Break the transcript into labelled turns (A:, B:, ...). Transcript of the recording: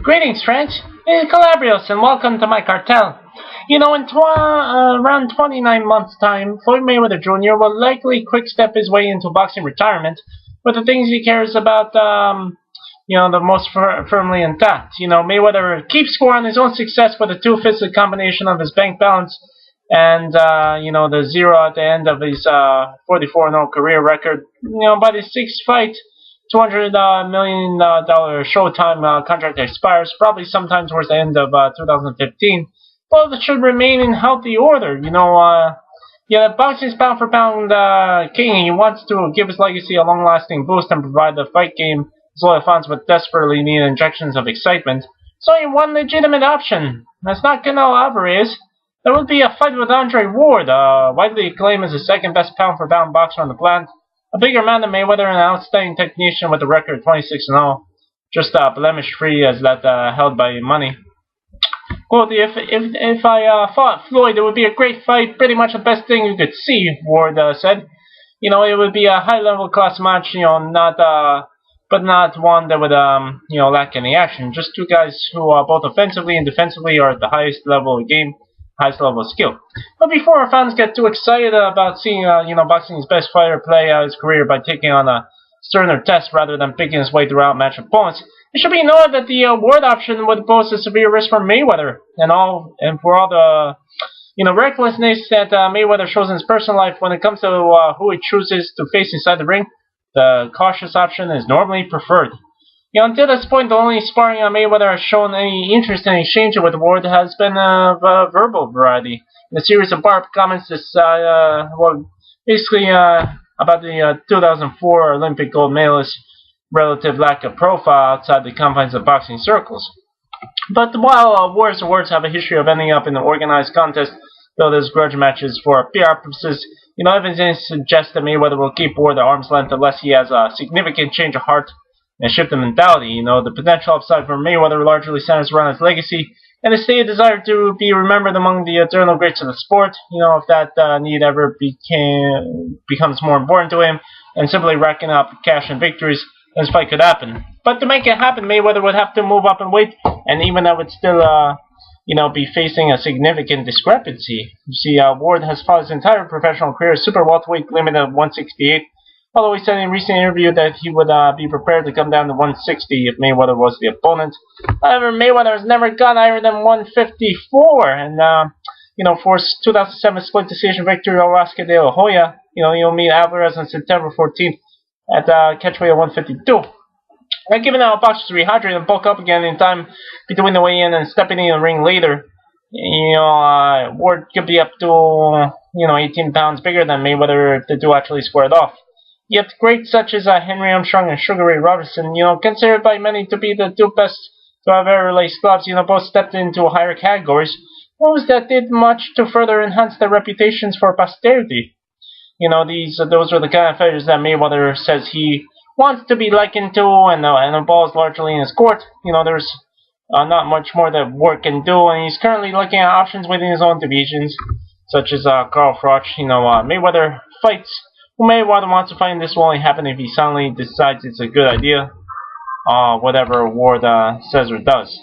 A: Greetings, friends. This is Calabrios, and welcome to my cartel. In around 29 months' time, Floyd Mayweather Jr. will likely quick-step his way into boxing retirement, with the things he cares about, the most firmly intact. Mayweather keeps score on his own success with a two-fisted combination of his bank balance and, the zero at the end of his 44-0 career record. By the sixth fight, $200 million Showtime contract expires, probably sometime towards the end of 2015. But it should remain in healthy order. Boxing's pound for pound king. He wants to give his legacy a long-lasting boost and provide the fight game his loyal fans with desperately needed injections of excitement. So only one legitimate option. That's not Canelo Alvarez. There would be a fight with Andre Ward, widely acclaimed as the second best pound for pound boxer on the planet. A bigger man than Mayweather and an outstanding technician with a record 26-0. Just blemish-free as that held by money. Quote, if I fought Floyd, it would be a great fight, pretty much the best thing you could see, Ward said. It would be a high-level class match, but not one that would, lack any action. Just two guys who both offensively and defensively are at the highest level of the game, highest level of skill. But before our fans get too excited about seeing, boxing's best fighter play out his career by taking on a sterner test rather than picking his way through outmatched opponents, it should be noted that the Ward option would pose a severe risk for Mayweather and for all the recklessness that Mayweather shows in his personal life when it comes to who he chooses to face inside the ring. The cautious option is normally preferred. Until this point, the only sparring Mayweather has shown any interest in exchanging with Ward has been of verbal variety. In a series of barbed comments, about the 2004 Olympic gold medalist's relative lack of profile outside the confines of boxing circles. But while Ward's awards have a history of ending up in an organized contest billed as grudge matches for PR purposes, evidence suggests that Mayweather will keep Ward at arm's length unless he has a significant change of heart and shift in mentality. The potential upside for Mayweather largely centers around his legacy and his stated desire to be remembered among the eternal greats of the sport. If that need ever becomes more important to him and simply racking up cash and victories, this fight could happen. But to make it happen, Mayweather would have to move up in weight, and even that would still, be facing a significant discrepancy. You see, Ward has fought his entire professional career super welterweight, limited at 168. Although he said in a recent interview that he would be prepared to come down to 160 if Mayweather was the opponent. However, Mayweather has never gone higher than 154, and for his 2007 split decision victory over Oscar De La Hoya, he'll meet Alvarez on September 14th at catchweight at 152. Given that boxers rehydrate and bulk up again in time between the weigh-in and stepping in the ring later, Ward could be up to 18 pounds bigger than Mayweather if the two actually squared off. Yet greats such as Henry Armstrong and Sugar Ray Robinson, considered by many to be the two best to have ever laced gloves, both stepped into higher categories, moves that did much to further enhance their reputations for posterity. Those are the kind of fighters that Mayweather says he wants to be likened to, and the ball is largely in his court. There's not much more that Ward can do, and he's currently looking at options within his own divisions, such as Carl Froch. Mayweather fights who Mayweather wants to fight, and this will only happen if he suddenly decides it's a good idea, whatever Ward says or does.